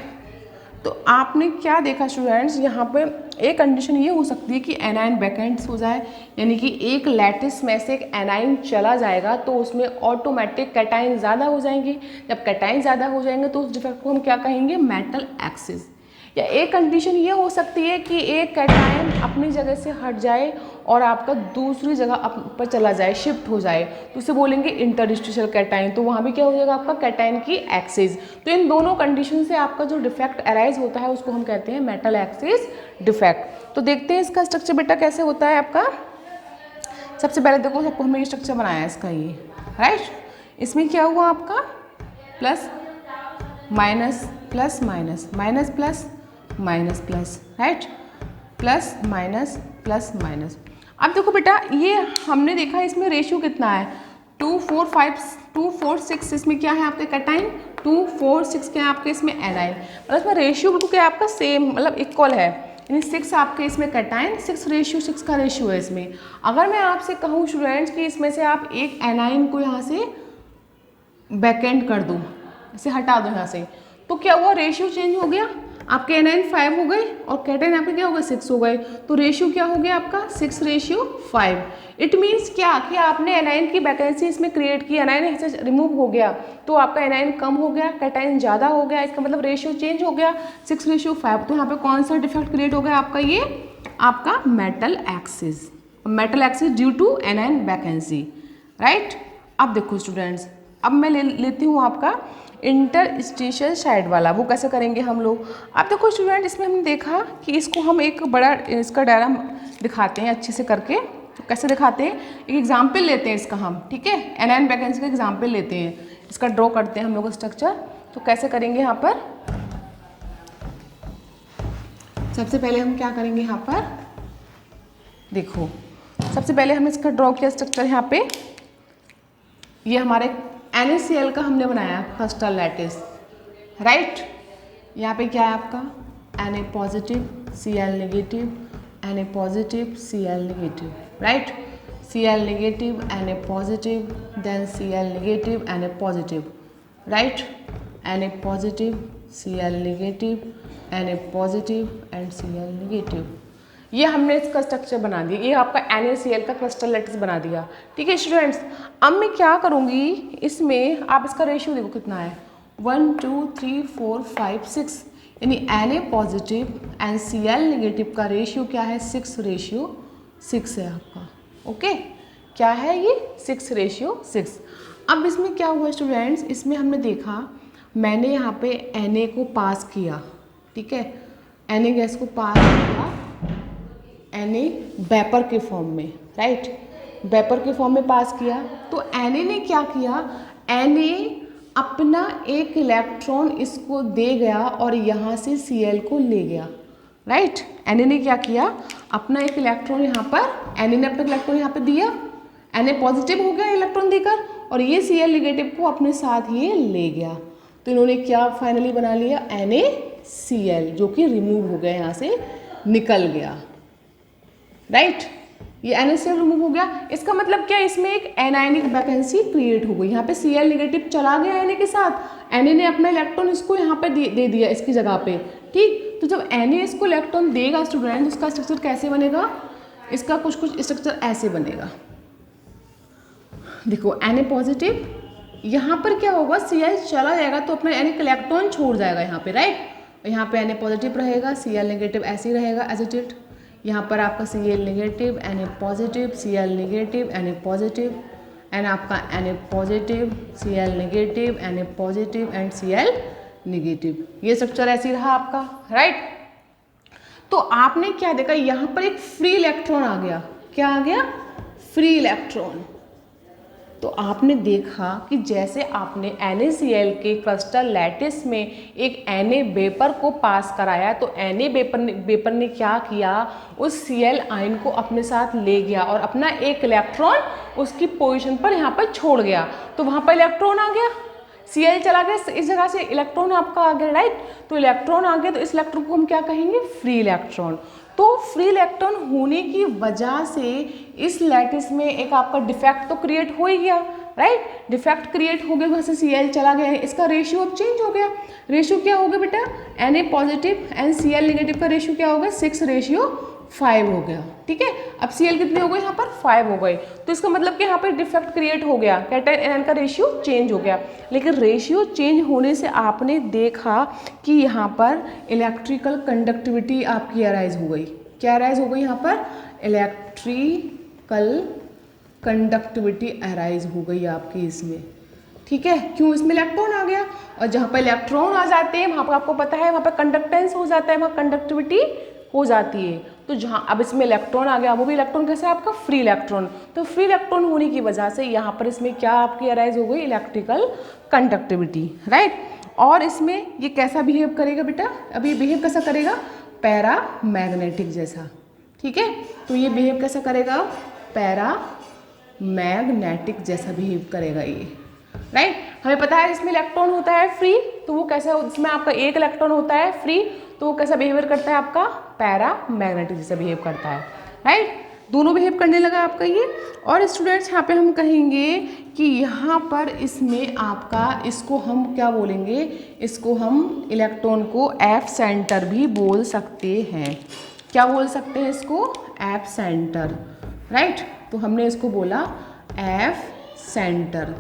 तो आपने क्या देखा स्टूडेंट्स, यहाँ पे एक कंडीशन ये हो सकती है कि एनायन वैकेंट्स हो जाए, यानी कि एक लैटिस में से एक एनायन चला जाएगा तो उसमें ऑटोमेटिक कैटाइन ज़्यादा हो जाएंगे। जब कैटाइन ज़्यादा हो जाएंगे तो उस डिफेक्ट को हम क्या कहेंगे, मेटल एक्सिस। या एक कंडीशन ये हो सकती है कि एक कैटाइन अपनी जगह से हट जाए और आपका दूसरी जगह पर चला जाए, शिफ्ट हो जाए, तो उसे बोलेंगे इंटरस्टिशियल कैटाइन। तो वहाँ भी क्या हो जाएगा आपका, कैटाइन की एक्सिस। तो इन दोनों कंडीशन से आपका जो डिफेक्ट अराइज होता है उसको हम कहते हैं मेटल एक्सिस डिफेक्ट। तो देखते हैं इसका स्ट्रक्चर बेटा कैसे होता है आपका। सबसे पहले देखो, सबको हमने ये स्ट्रक्चर बनाया है इसका, ये राइट। इसमें क्या हुआ आपका, plus minus plus minus, minus plus minus plus, right, plus minus plus minus. अब देखो बेटा, ये हमने देखा इसमें रेशियो कितना है, 2 4 5 2 4 6। इसमें क्या है आपके कैटाइन, 2 4 6 क्या है आपके इसमें एनाइन, मतलब इसमें रेशियो बिल्कुल क्या है आपका सेम, मतलब इक्वल है, यानी 6 आपके इसमें कैटाइन, 6 का रेशियो है इसमें। अगर मैं आपसे कहूँ स्टूडेंट्स कि इसमें से आप एक एनाइन को यहाँ से वैकेंट कर दो, इसे हटा दो यहाँ से, तो क्या हुआ, रेशियो चेंज हो गया, आपके एनाइन 5 हो गए और कैटाइन आपके क्या हो गए, 6 हो गए। तो रेशियो क्या हो गया आपका, 6:5। इट मीन्स क्या कि आपने एनाइन की वैकेंसी इसमें क्रिएट की, एनाइन ऐसे रिमूव हो गया तो आपका एनाइन कम हो गया, कैटाइन ज़्यादा हो गया, इसका मतलब रेशियो चेंज हो गया 6:5। तो यहाँ पे कौन सा डिफेक्ट क्रिएट हो गया आपका, ये आपका metal excess due to anion vacancy, right. अब देखो स्टूडेंट्स, अब मैं लेती हूँ आपका इंटरस्टिशियल साइड वाला, वो कैसे करेंगे हम लोग। अब देखो स्टूडेंट, इसमें हमने देखा कि इसको हम एक बड़ा इसका डायग्राम दिखाते हैं अच्छे से करके। तो कैसे दिखाते हैं, एक एग्जाम्पल लेते हैं इसका हम, ठीक है, एनायन वैकेंसी का एग्जाम्पल लेते हैं, इसका ड्रॉ करते हैं हम लोग स्ट्रक्चर। तो कैसे करेंगे यहाँ पर, सबसे पहले हम क्या करेंगे यहाँ पर, देखो सबसे पहले हमने इसका ड्रॉ किया स्ट्रक्चर। यहाँ पे ये हमारे NaCl का हमने बनाया फर्स्ट लैटिस, राइट। यहाँ पे क्या है आपका Na positive Cl negative, Na positive Cl negative, right, Cl negative Na positive, then Cl negative Na positive, right, Na positive Cl negative, Na positive and Cl negative. ये हमने इसका structure बना दिया, ये आपका NaCl का क्रिस्टल लैटिस बना दिया, ठीक है स्टूडेंट्स। अब मैं क्या करूँगी, इसमें आप इसका रेशियो देखो कितना है, 1 2 3 4 5 6, यानी Na positive and Cl negative का रेशियो क्या है, 6:6 है आपका, ओके। क्या है ये, 6:6। अब इसमें क्या हुआ स्टूडेंट्स, इसमें हमने देखा, मैंने यहाँ पे Na को पास किया, ठीक है, Na गैस को पास किया Na वेपर के फॉर्म में, राइट, वेपर के फॉर्म में पास किया। तो Na ने क्या किया, Na अपना एक इलेक्ट्रॉन इसको दे गया और यहाँ से Cl को ले गया, राइट। Na ने क्या किया, अपना एक इलेक्ट्रॉन यहाँ पर, Na ने अपना इलेक्ट्रॉन यहाँ पे दिया, Na पॉजिटिव हो गया इलेक्ट्रॉन देकर, और ये Cl नेगेटिव को अपने साथ ये ले गया। तो इन्होंने क्या फाइनली बना लिया, NaCl, जो कि रिमूव हो गया, यहाँ से निकल गया, राइट। ये NaCl रिमूव हो गया। इसका मतलब क्या, इसमें एक एनायनिक वैकेंसी क्रिएट हो गई। यहाँ पे Cl नेगेटिव चला गया Na के साथ, Na ने अपना इलेक्ट्रॉन इसको यहाँ पे दे दिया इसकी जगह पे, ठीक। तो जब Na इसको इलेक्ट्रॉन देगा स्टूडेंट, उसका स्ट्रक्चर कैसे बनेगा, इसका कुछ स्ट्रक्चर ऐसे बनेगा। देखो Na पॉजिटिव, यहाँ पर क्या होगा, Cl चला जाएगा तो अपना Na इलेक्ट्रॉन छोड़ जाएगा यहाँ पे, राइट। यहाँ पे Na पॉजिटिव रहेगा, Cl नेगेटिव ऐसे ही रहेगा एज इट इज। यहाँ पर आपका Cl negative, Na positive, Cl negative, Na positive, and आपका Na positive, Cl negative, Na positive and Cl negative. ये स्ट्रक्चर ऐसे ही रहा आपका, राइट। तो आपने क्या देखा, यहाँ पर एक फ्री इलेक्ट्रॉन आ गया। क्या आ गया, फ्री इलेक्ट्रॉन। तो आपने देखा कि जैसे आपने NaCl के क्रिस्टल लैटिस में एक Na वेपर को पास कराया, तो Na वेपर ने क्या किया, उस Cl आयन को अपने साथ ले गया और अपना एक इलेक्ट्रॉन उसकी पोजीशन पर यहाँ पर छोड़ गया। तो वहाँ पर इलेक्ट्रॉन आ गया, Cl चला गया, इस जगह से इलेक्ट्रॉन आपका आ गया, राइट। तो इलेक्ट्रॉन आ गया, तो इस इलेक्ट्रॉन को हम क्या कहेंगे, फ्री इलेक्ट्रॉन। तो फ्री इलेक्ट्रॉन होने की वजह से इस लैटिस में एक आपका डिफेक्ट तो क्रिएट हो ही गया, राइट। डिफेक्ट क्रिएट हो गया, वहाँ से Cl चला गया, इसका रेशियो अब चेंज हो गया। रेशियो क्या हो गया बेटा, Na positive and Cl negative का रेशियो क्या हो गया, 6:5 हो गया, ठीक है। अब Cl कितने हो गए, यहाँ पर 5 हो गए। तो इसका मतलब कि यहाँ पर डिफेक्ट क्रिएट हो गया, कैटायन एनायन का रेशियो चेंज हो गया। लेकिन रेशियो चेंज होने से आपने देखा कि यहाँ पर इलेक्ट्रिकल कंडक्टिविटी आपकी अराइज हो गई। क्या अराइज हो गई, यहाँ पर इलेक्ट्रिकल कंडक्टिविटी अराइज हो गई आपकी इसमें, ठीक है। क्यों, इसमें इलेक्ट्रॉन आ गया, और जहाँ पर इलेक्ट्रॉन आ जाते हैं वहाँ पर आपको पता है वहाँ पर कंडक्टेंस हो जाता है, वहाँ कंडक्टिविटी हो जाती है। तो जहाँ अब इसमें इलेक्ट्रॉन आ गया, वो भी इलेक्ट्रॉन कैसा है आपका, फ्री इलेक्ट्रॉन। तो फ्री इलेक्ट्रॉन होने की वजह से यहाँ पर इसमें क्या आपकी अराइज हो गई, इलेक्ट्रिकल कंडक्टिविटी, राइट। और इसमें ये कैसा बिहेव करेगा बेटा, अब ये बिहेव कैसा करेगा, पैरा मैग्नेटिक जैसा, ठीक है। तो ये बिहेव कैसा करेगा, पैरा मैग्नेटिक जैसा बिहेव करेगा ये, राइट। हमें पता है इसमें इलेक्ट्रॉन होता है फ्री, तो वो कैसा, इसमें आपका एक इलेक्ट्रॉन होता है फ्री, तो वो कैसा बिहेवियर करता है आपका, पैरा मैग्नेटिक जैसा बिहेव करता है, राइट। दोनों बिहेव करने लगा आपका ये। और स्टूडेंट्स यहाँ पे हम कहेंगे कि यहाँ पर इसमें आपका, इसको हम क्या बोलेंगे, इसको हम इलेक्ट्रॉन को F सेंटर भी बोल सकते हैं। क्या बोल सकते हैं इसको, F सेंटर, राइट। तो हमने इसको बोला F सेंटर,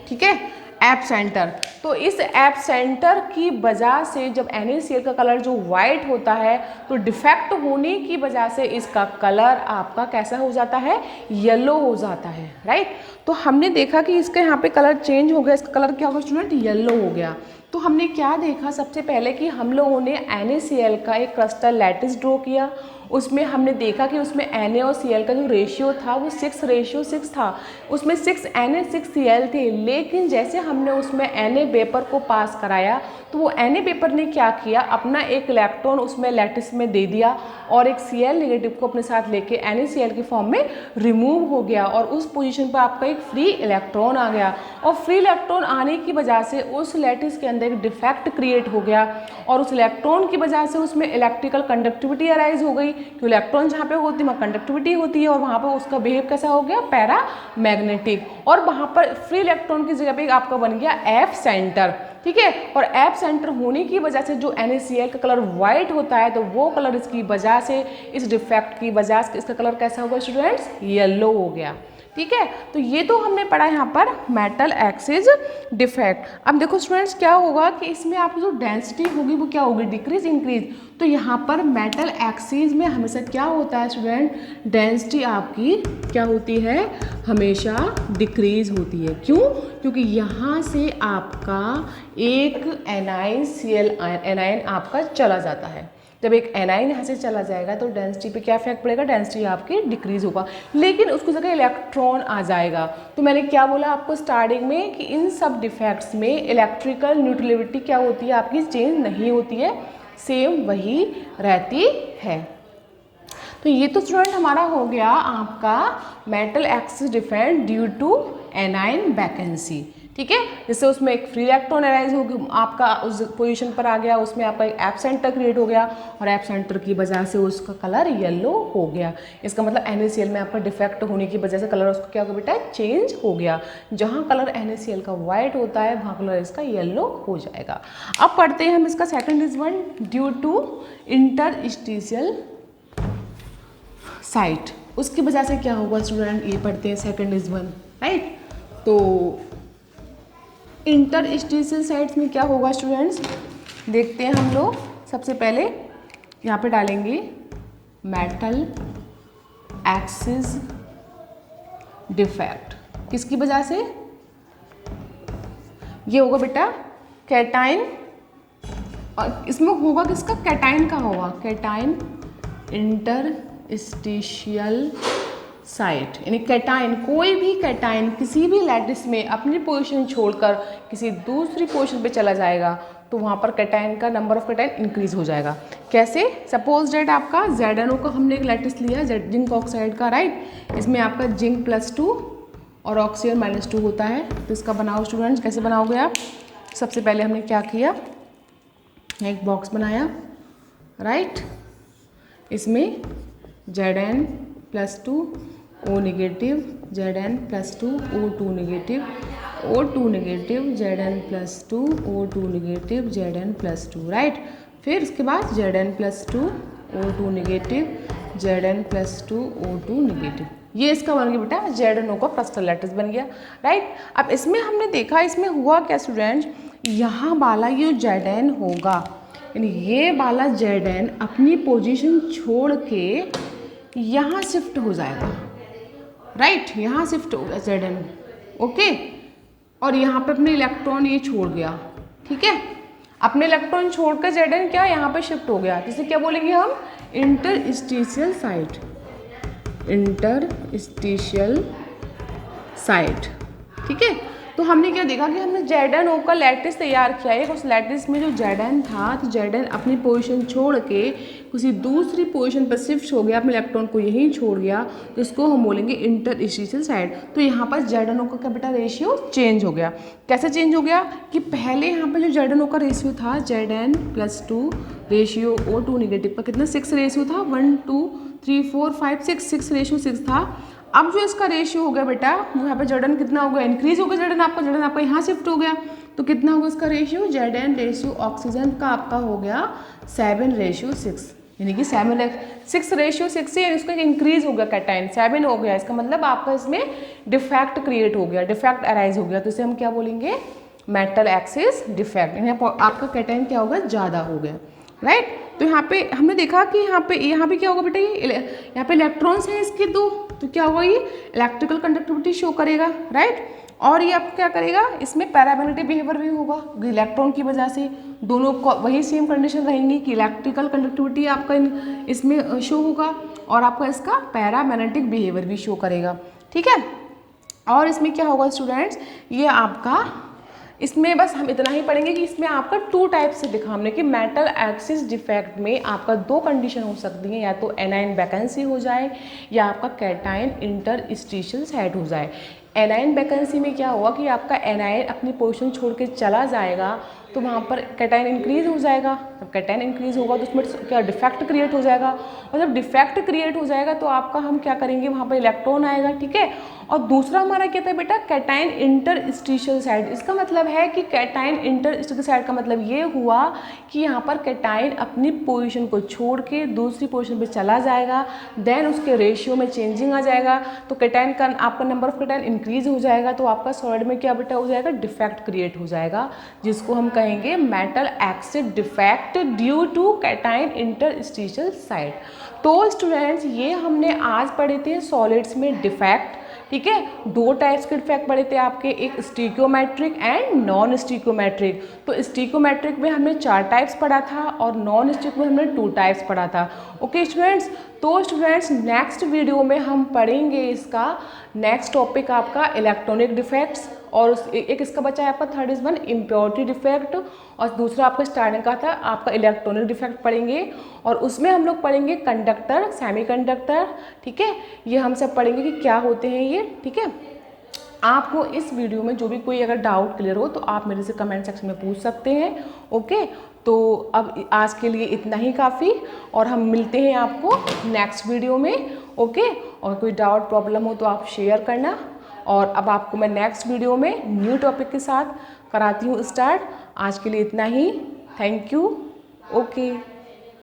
ठीक है, F सेंटर। तो इस F सेंटर की वजह से जब NaCl का कलर जो वाइट होता है, तो डिफेक्ट होने की वजह से इसका कलर आपका कैसा हो जाता है, येलो हो जाता है, राइट। तो हमने देखा कि इसका यहाँ पे कलर चेंज हो गया, इसका कलर क्या होगा स्टूडेंट, येलो हो गया। तो हमने क्या देखा, सबसे पहले कि हम लोगों ने NaCl का एक क्रिस्टल लैटिस ड्रॉ किया। उसमें हमने देखा कि उसमें Na और Cl का जो रेशियो था वो 6:6 था। उसमें 6 Na 6 Cl थे, लेकिन जैसे हमने उसमें Na वेपर को पास कराया, तो वो Na वेपर ने क्या किया, अपना एक इलेक्ट्रॉन उसमें लैटिस में दे दिया और एक Cl नेगेटिव को अपने साथ लेके NaCl की फॉर्म में रिमूव हो गया, और उस पोजीशन पर आपका एक फ्री इलेक्ट्रॉन आ गया। और फ्री इलेक्ट्रॉन आने की वजह से उस लैटिस के अंदर एक डिफेक्ट क्रिएट हो गया, और उस इलेक्ट्रॉन की वजह से उसमें इलेक्ट्रिकल कंडक्टिविटी अराइज हो गई। कि इलेक्ट्रॉन जहाँ पे होती है वहाँ कंडक्टिविटी होती है, और वहाँ पर उसका बिहेव कैसा हो गया, पैरा मैग्नेटिक। और वहाँ पर फ्री इलेक्ट्रॉन की जगह पे आपका बन गया F सेंटर, ठीक है। और F सेंटर होने की वजह से जो NaCl का कलर वाइट होता है, तो वो कलर इसकी वजह से, इस डिफेक्ट की वजह से इसका कलर कैसा होगा स्टूडेंट्स, येलो हो गया, ठीक है। तो ये तो हमने पढ़ा यहाँ पर मेटल एक्सिस डिफेक्ट। अब देखो स्टूडेंट्स क्या होगा कि इसमें आपकी जो डेंसिटी होगी वो क्या होगी, डिक्रीज इंक्रीज। तो यहाँ पर मेटल एक्सिस में हमेशा क्या होता है स्टूडेंट, डेंसिटी आपकी क्या होती है, हमेशा डिक्रीज होती है। क्यों, क्योंकि यहाँ से आपका एक एनायन Cl एनायन आपका चला जाता है, जब एक एनाइन यहाँ से चला जाएगा तो डेंसिटी पे क्या इफेक्ट पड़ेगा, डेंसिटी आपकी डिक्रीज होगा, लेकिन उसकी जगह इलेक्ट्रॉन आ जाएगा। तो मैंने क्या बोला आपको स्टार्टिंग में कि इन सब डिफेक्ट्स में इलेक्ट्रिकल न्यूट्रलिटी क्या होती है आपकी, चेंज नहीं होती है, सेम वही रहती है। तो ये तो स्टूडेंट हमारा हो गया आपका metal excess defect due to anion vacancy, ठीक है। जिससे उसमें एक फ्री इलेक्ट्रॉन अराइज हो गया, आपका उस पोजीशन पर आ गया, उसमें आपका एक एप सेंटर क्रिएट हो गया और एप सेंटर की वजह से उसका कलर येलो हो गया। इसका मतलब NaCl में आपका डिफेक्ट होने की वजह से कलर उसका क्या हो गया बेटा, चेंज हो गया। जहाँ कलर NaCl का वाइट होता है वहाँ कलर इसका येलो हो जाएगा। अब पढ़ते हैं हम इसका second is one due to interstitial site, उसकी वजह से क्या होगा स्टूडेंट, ये पढ़ते हैं सेकंड इज वन, राइट। तो इंटरस्टिशियल साइट्स में क्या होगा स्टूडेंट्स, देखते हैं हम लोग। सबसे पहले यहाँ पे डालेंगे मेटल एक्सिस डिफेक्ट, किसकी वजह से, ये होगा बेटा कैटाइन, और इसमें होगा किसका, कैटाइन का होगा, कैटाइन इंटरस्टिशियल साइट, यानी कैटाइन, कोई भी कैटाइन किसी भी लैटिस में अपनी पोजीशन छोड़कर किसी दूसरी पोजीशन पे चला जाएगा तो वहाँ पर कैटाइन का नंबर ऑफ कैटाइन इंक्रीज हो जाएगा। कैसे, सपोज डेट आपका ZnO का हमने एक लैटिस लिया जिंक ऑक्साइड का, राइट। इसमें आपका जिंक +2 और ऑक्सीजन -2 होता है। तो इसका बनाओ स्टूडेंट्स, कैसे बनाओगे आप, सबसे पहले हमने क्या किया, एक बॉक्स बनाया, राइट। इसमें Zn+2 O negative, Zn+2 O2 negative, O2 negative, Zn+2 O2 negative, Zn+2, right. फिर उसके बाद Zn+2 O2 negative, Zn+2 O2 negative, ये इसका बन गया बेटा ZnO का क्रिस्टल लैटिस बन गया, राइट। अब इसमें हमने देखा, इसमें हुआ क्या स्टूडेंट्स, यहाँ वाला ये Zn होगा, यानी ये वाला Zn अपनी पोजीशन छोड़ के यहाँ शिफ्ट हो जाएगा, राइट। यहाँ शिफ्ट हो गया Zn, ओके। और यहाँ पे अपने इलेक्ट्रॉन ये छोड़ गया, ठीक है। अपने इलेक्ट्रॉन छोड़कर Zn क्या यहाँ पे शिफ्ट हो गया, जिसे क्या बोलेंगे हम, इंटरस्टिशियल साइट, इंटरस्टिशियल साइट, ठीक है। तो हमने क्या देखा कि हमने ZnO का लैटिस तैयार किया है, उस लैटिस में जो Zn था, तो Zn अपनी पोजीशन छोड़ के किसी दूसरी पोजीशन पर शिफ्ट हो गया, अपने इलेक्ट्रॉन को यहीं छोड़ गया, तो इसको हम बोलेंगे इंटरस्टिशियल साइट। तो यहाँ पर ZnO का क्या बेटा रेशियो चेंज हो गया। कैसे चेंज हो गया कि पहले यहाँ पर जो ZnO का रेशियो था, Zn+2 रेशियो O2 नेगेटिव का कितना 6 रेशियो था, 1 2 3 4 5 6 रेशियो 6 था। अब जो इसका रेशियो हो गया बेटा, वो यहाँ पे Zn कितना हो गया, इंक्रीज हो गया, Zn आपका यहाँ शिफ्ट हो गया, तो कितना होगा इसका रेशियो, Zn रेशियो ऑक्सीजन का आपका हो गया 7:6, यानी कि 6:6 से इसका इंक्रीज हो गया, कैटाइन 7 हो गया। इसका मतलब आपका इसमें डिफेक्ट क्रिएट हो गया, डिफेक्ट अराइज हो गया, तो इसे हम क्या बोलेंगे, मेटल एक्सिस डिफेक्ट, यानी आपका कैटाइन क्या होगा, ज़्यादा हो गया, राइट। तो यहाँ पे हमने देखा कि यहाँ पे क्या होगा बेटा, ये यहाँ पे इलेक्ट्रॉन्स हैं इसके 2, तो क्या होगा, ये इलेक्ट्रिकल कंडक्टिविटी शो करेगा, राइट। और ये आपको क्या करेगा, इसमें पैरामैग्नेटिक बिहेवियर भी होगा, इलेक्ट्रॉन की वजह से दोनों को वही सेम कंडीशन रहेंगी कि इलेक्ट्रिकल कंडक्टिविटी आपका इसमें शो होगा और आपका इसका पैरामैग्नेटिक बिहेवियर भी शो करेगा, ठीक है। और इसमें क्या होगा स्टूडेंट्स, ये आपका इसमें बस हम इतना ही पढ़ेंगे कि इसमें आपका 2 टाइप से दिखा हमने कि मेटल एक्सिस डिफेक्ट में आपका 2 कंडीशन हो सकती हैं, या तो एनाइन वैकेंसी हो जाए या आपका कैटाइन इंटरस्टिशियल साइट हो जाए। एनाइन वैकेंसी में क्या हुआ कि आपका एनाइन अपनी पोजीशन छोड़ के चला जाएगा, तो वहाँ पर कैटाइन इंक्रीज हो जाएगा। जब कैटाइन इंक्रीज होगा तो उसमें क्या डिफेक्ट क्रिएट हो जाएगा, और जब डिफेक्ट क्रिएट हो जाएगा तो आपका हम क्या करेंगे, वहाँ पर इलेक्ट्रॉन आएगा, ठीक है। और दूसरा हमारा क्या था बेटा, कैटाइन इंटरस्टिशियल साइट। इसका मतलब है कि कैटाइन इंटरस्टिशियल साइट का मतलब ये हुआ कि यहाँ पर कैटाइन अपनी पोजीशन को छोड़ के दूसरी पोजीशन पे चला जाएगा, देन उसके रेशियो में चेंजिंग आ जाएगा, तो कैटाइन का आपका नंबर ऑफ कैटाइन इंक्रीज हो जाएगा, तो आपका सॉलिड में क्या बेटा हो जाएगा, डिफेक्ट क्रिएट हो जाएगा, जिसको हम कहेंगे metal excess defect due to cation interstitial site. तो स्टूडेंट्स, ये हमने आज पढ़े थे सॉलिड्स में डिफेक्ट, ठीक है। दो टाइप्स के डिफेक्ट पढ़े थे आपके, एक स्टिक्योमेट्रिक एंड नॉन स्टिक्योमेट्रिक। तो स्टिक्योमेट्रिक में हमने 4 टाइप्स पढ़ा था और नॉन स्टिक में हमने 2 टाइप्स पढ़ा था। ओके स्टूडेंट्स, तो स्टूडेंट्स नेक्स्ट वीडियो में हम पढ़ेंगे इसका नेक्स्ट टॉपिक आपका इलेक्ट्रॉनिक डिफेक्ट्स, और एक इसका बचा है आपका third is one impurity defect, और दूसरा आपका स्टार्टिंग का था आपका इलेक्ट्रॉनिक डिफेक्ट पढ़ेंगे, और उसमें हम लोग पढ़ेंगे कंडक्टर, सेमीकंडक्टर। ठीक है, ये हम सब पढ़ेंगे कि क्या होते हैं ये। ठीक है, आपको इस वीडियो में जो भी कोई अगर डाउट क्लियर हो तो आप मेरे से कमेंट सेक्शन में पूछ सकते हैं। ओके, तो अब आज के लिए इतना ही काफ़ी, और हम मिलते हैं आपको नेक्स्ट वीडियो में। ओके, और कोई डाउट प्रॉब्लम हो तो आप शेयर करना, और अब आपको मैं नेक्स्ट वीडियो में न्यू टॉपिक के साथ कराती हूँ स्टार्ट। आज के लिए इतना ही, थैंक यू। ओके।